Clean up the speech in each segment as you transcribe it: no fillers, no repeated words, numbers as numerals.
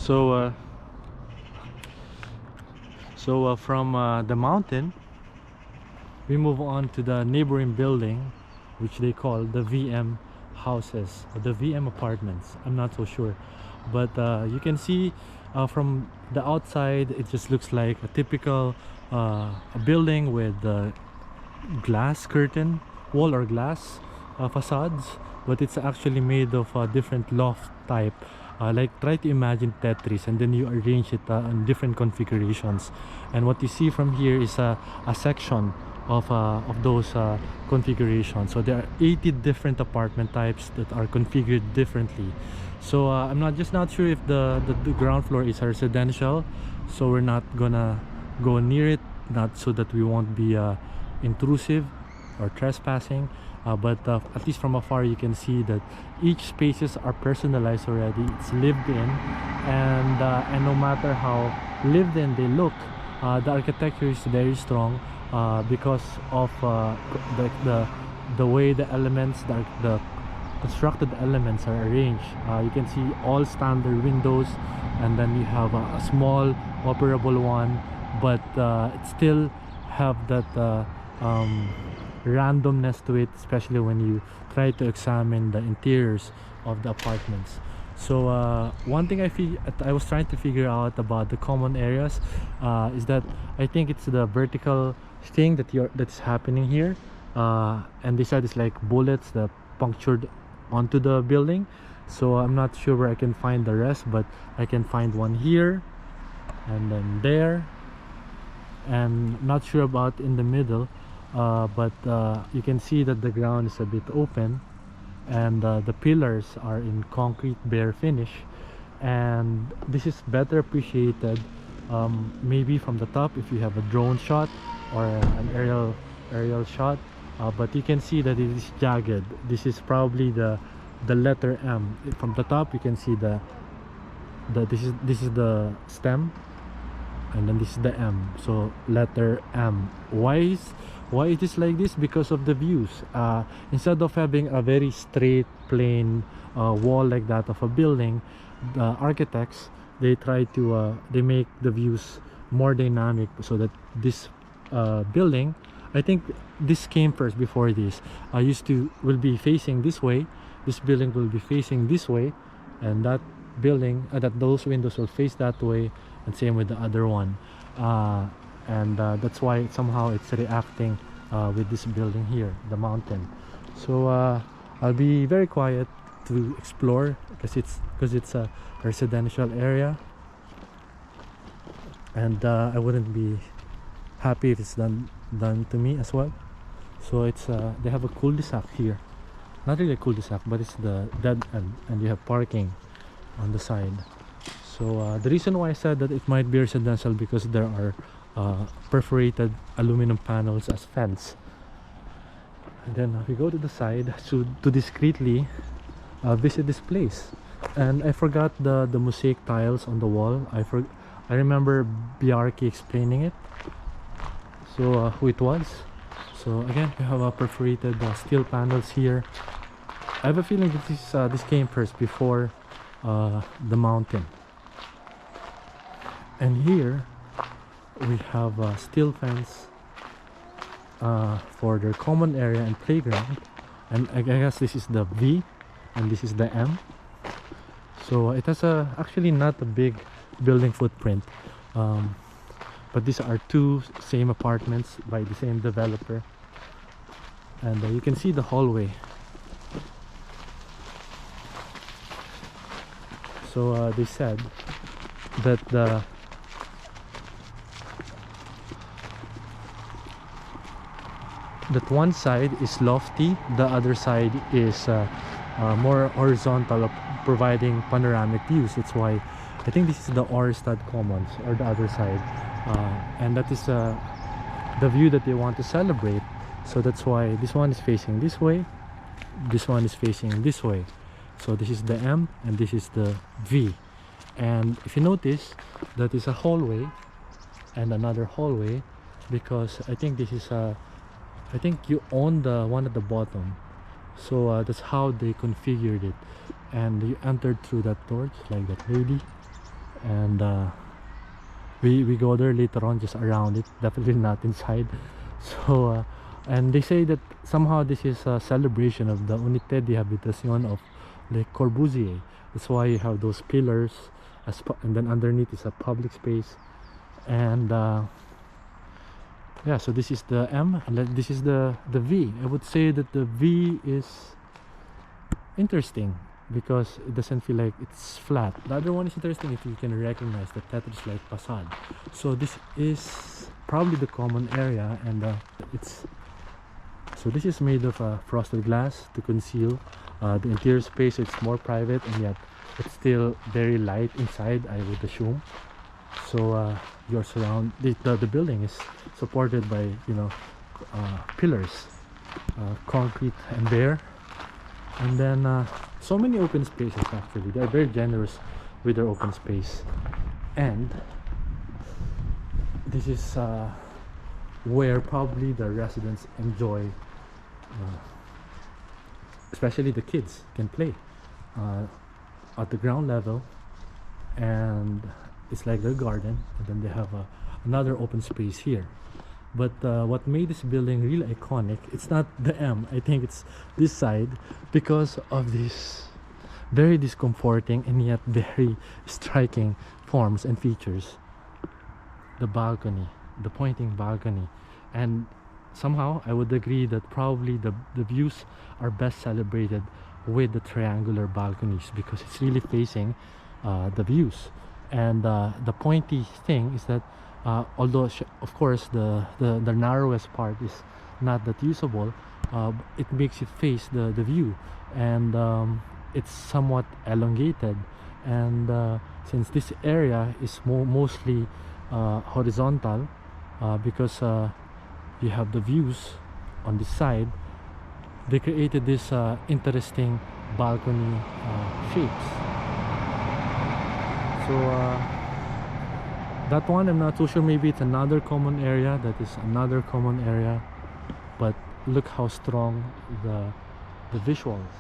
So from the mountain we move on to the neighboring building, which they call the VM houses or the VM apartments. I'm not so sure, but you can see from the outside it just looks like a typical a building with glass curtain wall or glass facades, but it's actually made of different loft type. Like, try to imagine Tetris, and then you arrange it in different configurations, and what you see from here is a section of those configurations. So there are 80 different apartment types that are configured differently. So I'm not sure if the ground floor is residential, so we're not gonna go near it, not so that we won't be intrusive or trespassing. But at least from afar you can see that each spaces are personalized already. It's lived in, and no matter how lived in they look, the architecture is very strong because of the way the elements, the constructed elements are arranged. You can see all standard windows, and then you have a small operable one, but it still have that randomness to it, especially when you try to examine the interiors of the apartments. So one thing I was trying to figure out about the common areas is that I think it's the vertical thing that's happening here, and they said it's like bullets that punctured onto the building. So I'm not sure where I can find the rest, but I can find one here and then there, and not sure about in the middle. But you can see that the ground is a bit open, and the pillars are in concrete bare finish, and this is better appreciated maybe from the top if you have a drone shot or an aerial shot. But you can see that it is jagged. This is probably the letter M. From the top you can see this is the stem, and then this is the M, so letter M. Why it is like this? Because of the views. Instead of having a very straight plain wall like that of a building, the architects, they try to they make the views more dynamic, so that this building, I think this came first before this, will be facing this way. This building will be facing this way, and that building those windows will face that way, and same with the other one. And that's why somehow it's reacting with this building here, the mountain. So I'll be very quiet to explore because it's a residential area, and I wouldn't be happy if it's done to me as well. So it's they have a cul-de-sac here, not really a cul-de-sac, but it's the dead end, and you have parking on the side. So the reason why I said that it might be residential, because there are perforated aluminum panels as fence. And then we go to the side to discreetly visit this place. And I forgot the mosaic tiles on the wall. I remember Bjarke explaining it, so who it was. So again, we have perforated steel panels here. I have a feeling that this came first before the mountain. And here we have a steel fence for their common area and playground, and I guess this is the V and this is the M. So it has actually not a big building footprint, but these are two same apartments by the same developer, and you can see the hallway. So they said that that one side is lofty, the other side is more horizontal, providing panoramic views. That's why I think this is the Orestad Commons, or the other side, and that is the view that they want to celebrate. So that's why this one is facing this way, this one is facing this way. So this is the M and this is the V. And if you notice, that is a hallway and another hallway, because I think this is I think you own the one at the bottom. So that's how they configured it, and you entered through that door, like that lady, and we go there later on, just around it, definitely not inside. So and they say that somehow this is a celebration of the Unité de Habitation of Le Corbusier. That's why you have those pillars, and then underneath is a public space. And yeah, so this is the M, and this is the V. I would say that the V is interesting because it doesn't feel like it's flat. The other one is interesting if you can recognize the Tetris-like facade. So this is probably the common area, and so this is made of frosted glass to conceal the interior space. It's more private, and yet it's still very light inside, I would assume. So you're surrounded. The building is supported by, you know, pillars, concrete and bare. And then so many open spaces. Actually, they're very generous with their open space. And this is where probably the residents enjoy, especially the kids can play at the ground level, and it's like their garden, and then they have another open space here. But what made this building really iconic, it's not the M, I think it's this side, because of this very discomforting and yet very striking forms and features. The balcony, the pointing balcony. And somehow I would agree that probably the views are best celebrated with the triangular balconies, because it's really facing the views. And the pointy thing is that although of course the narrowest part is not that usable, it makes it face the view, and it's somewhat elongated. And since this area is mostly horizontal, because you have the views on this side, they created this interesting balcony shapes. So that one I'm not too sure, maybe it's another common area, that is another common area. But look how strong the visuals.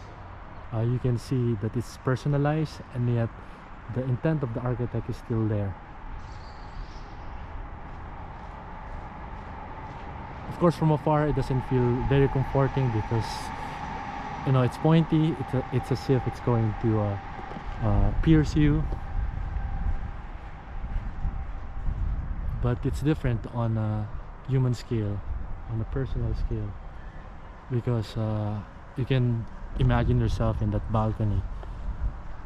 You can see that it's personalized, and yet the intent of the architect is still there. Of course, from afar it doesn't feel very comforting, because, you know, it's pointy. It's as if it's going to pierce you. But it's different on a human scale, on a personal scale, because you can imagine yourself in that balcony.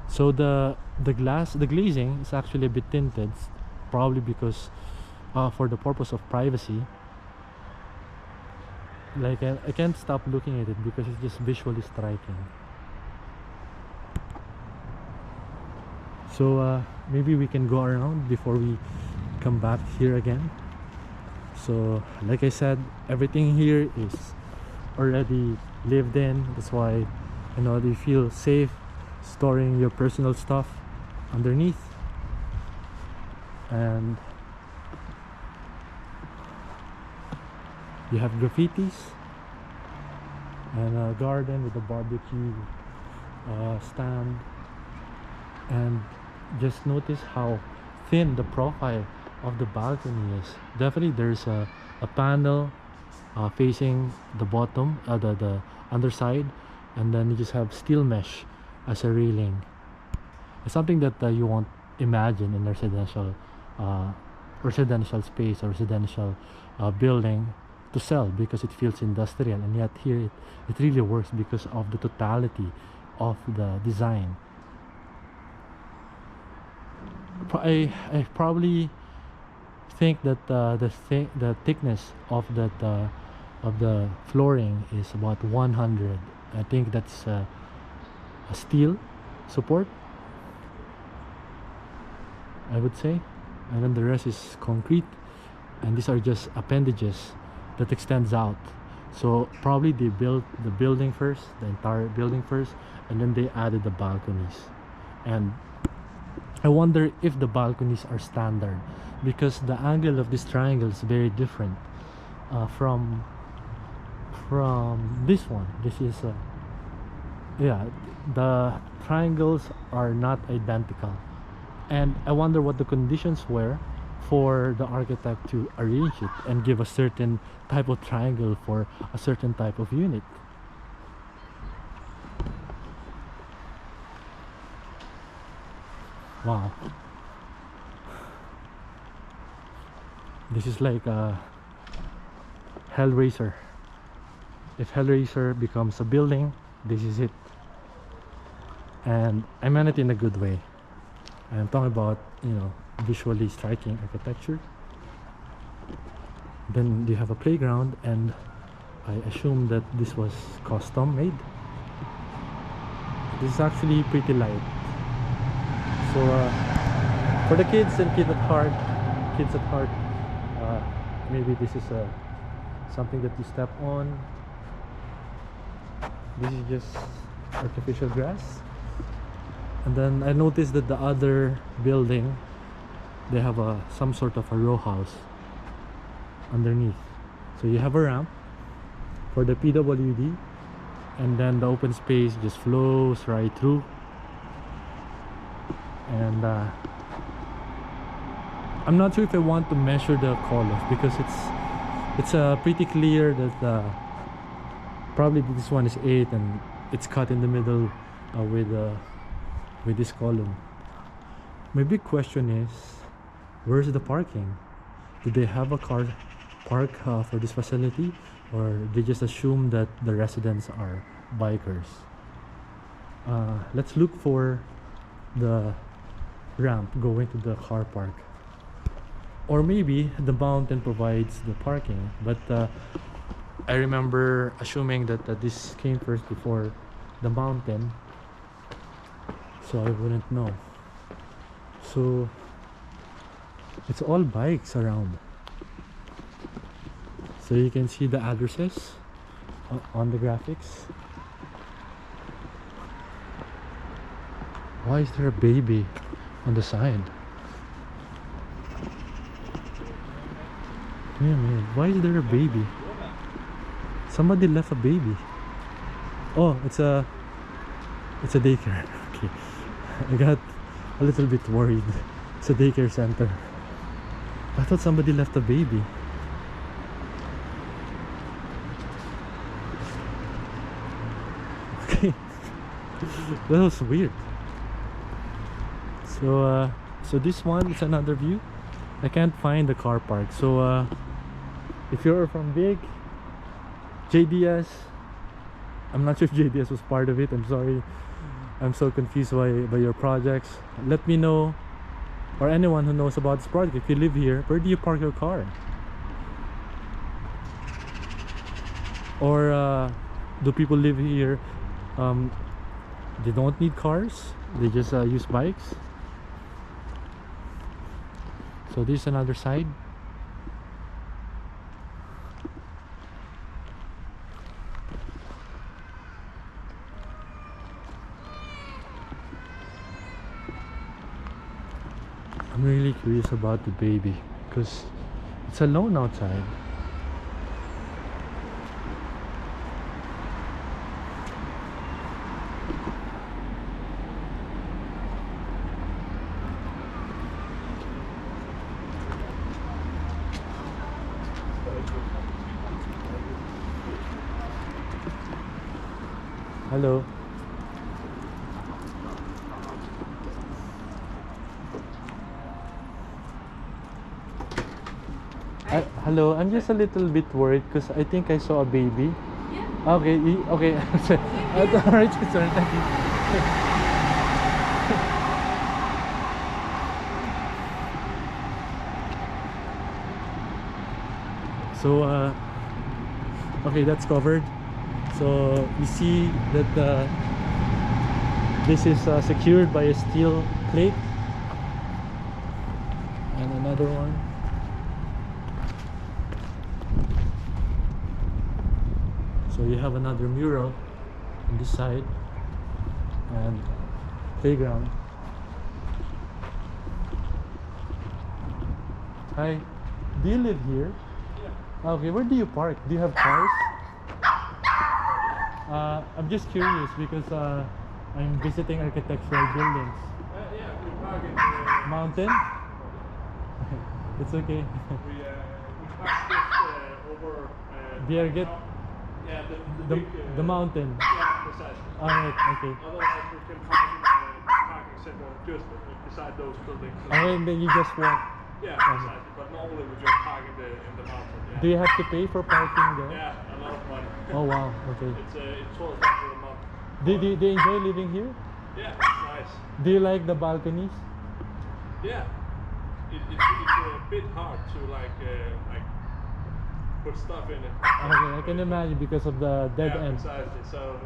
So the glazing is actually a bit tinted, probably because for the purpose of privacy. Like I can't stop looking at it because it's just visually striking. So maybe we can go around before we come back here again. So like I said, everything here is already lived in. That's why, you know, you feel safe storing your personal stuff underneath. And you have graffitis and a garden with a barbecue stand. And just notice how thin the profile of the balcony is. Definitely there's a panel facing the bottom, the underside, and then you just have steel mesh as a railing. It's something that you won't imagine in a residential space or residential building to sell, because it feels industrial, and yet here it really works because of the totality of the design. I probably think that the thickness of the flooring is about 100. I think that's a steel support, I would say, and then the rest is concrete, and these are just appendages that extends out. So probably they built the building first, the entire building first, and then they added the balconies. And I wonder if the balconies are standard, because the angle of this triangle is very different from this one. This is yeah, the triangles are not identical. And I wonder what the conditions were for the architect to arrange it and give a certain type of triangle for a certain type of unit. Wow. This is like a Hellraiser. If Hellraiser becomes a building, this is it. And I meant it in a good way. I'm talking about, you know, visually striking architecture. Then you have a playground, and I assume that this was custom made. This is actually pretty light. So for the kids and kids at heart, maybe this is something that you step on. This is just artificial grass. And then I noticed that the other building, they have some sort of a row house underneath. So you have a ramp for the PWD, and then the open space just flows right through. And I'm not sure if I want to measure the call-off, because it's pretty clear that probably this one is 8 and it's cut in the middle with this column. My big question is, where's the parking? Do they have a car park for this facility, or they just assume that the residents are bikers? Let's look for the ramp going to the car park, or maybe the mountain provides the parking, but I remember assuming that this came first before the mountain, so I wouldn't know. So it's all bikes around, so you can see the addresses on the graphics. Why is there a baby on the side? Yeah, man, why is there a baby? Somebody left a baby. Oh, it's a daycare. Okay, I got a little bit worried. It's a daycare center. I thought somebody left a baby. Okay, that was weird. So this one is another view. I can't find the car park. So if you're from Big, JDS, I'm not sure if JDS was part of it. I'm sorry, I'm so confused by your projects. Let me know, or anyone who knows about this project. If you live here, where do you park your car? Or do people live here, they don't need cars, they just use bikes? So this is another side. I'm really curious about the baby, because it's alone outside. Hello. Hello, I'm just a little bit worried because I think I saw a baby. Yeah. Okay, okay. Alright, sorry, thank you. So, okay, that's covered. So you see that this is secured by a steel plate, and another one. So you have another mural on this side, and playground. Hi, do you live here? Yeah. Okay, where do you park? Do you have cars? I'm just curious because I'm visiting architectural buildings. Yeah, we park in mountain? It's okay. We passed this over. Bjarke? Yeah, The mountain. Yeah, precisely. Alright, okay. Otherwise, we can park in the parking center just beside those buildings. And then you just walk. Yeah, precisely. But normally we just park in the mountain. Yeah. Do you have to pay for parking there? Yeah, a lot of money. Oh wow, okay. It's 12 a month. Do you enjoy living here? Yeah, it's nice. Do you like the balconies? Yeah, it's a bit hard to like put stuff in it. Okay, I can imagine because of the dead end. Precisely. So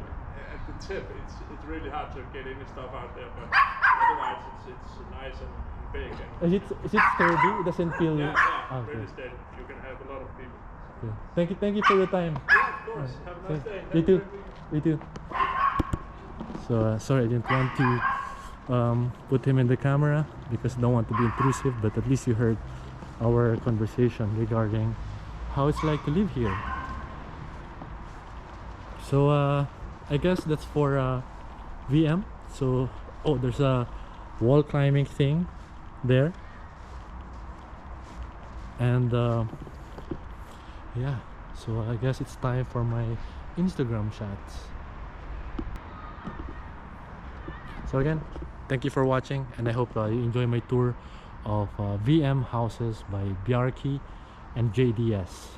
at the tip, it's really hard to get any stuff out there, but otherwise it's nice and big. And Is it sturdy? It doesn't feel. yeah, Okay. really steady. You can have a lot of people. Okay. Thank you for your time. Yeah, of course. Have a nice day. You too. You too. So sorry, I didn't want to put him in the camera because I don't want to be intrusive, but at least you heard our conversation regarding how it's like to live here. So I guess that's for VM. So there's a wall climbing thing there, and yeah, so I guess it's time for my Instagram shots. So again, thank you for watching, and I hope you enjoy my tour of VM houses by Bjarke and JDS.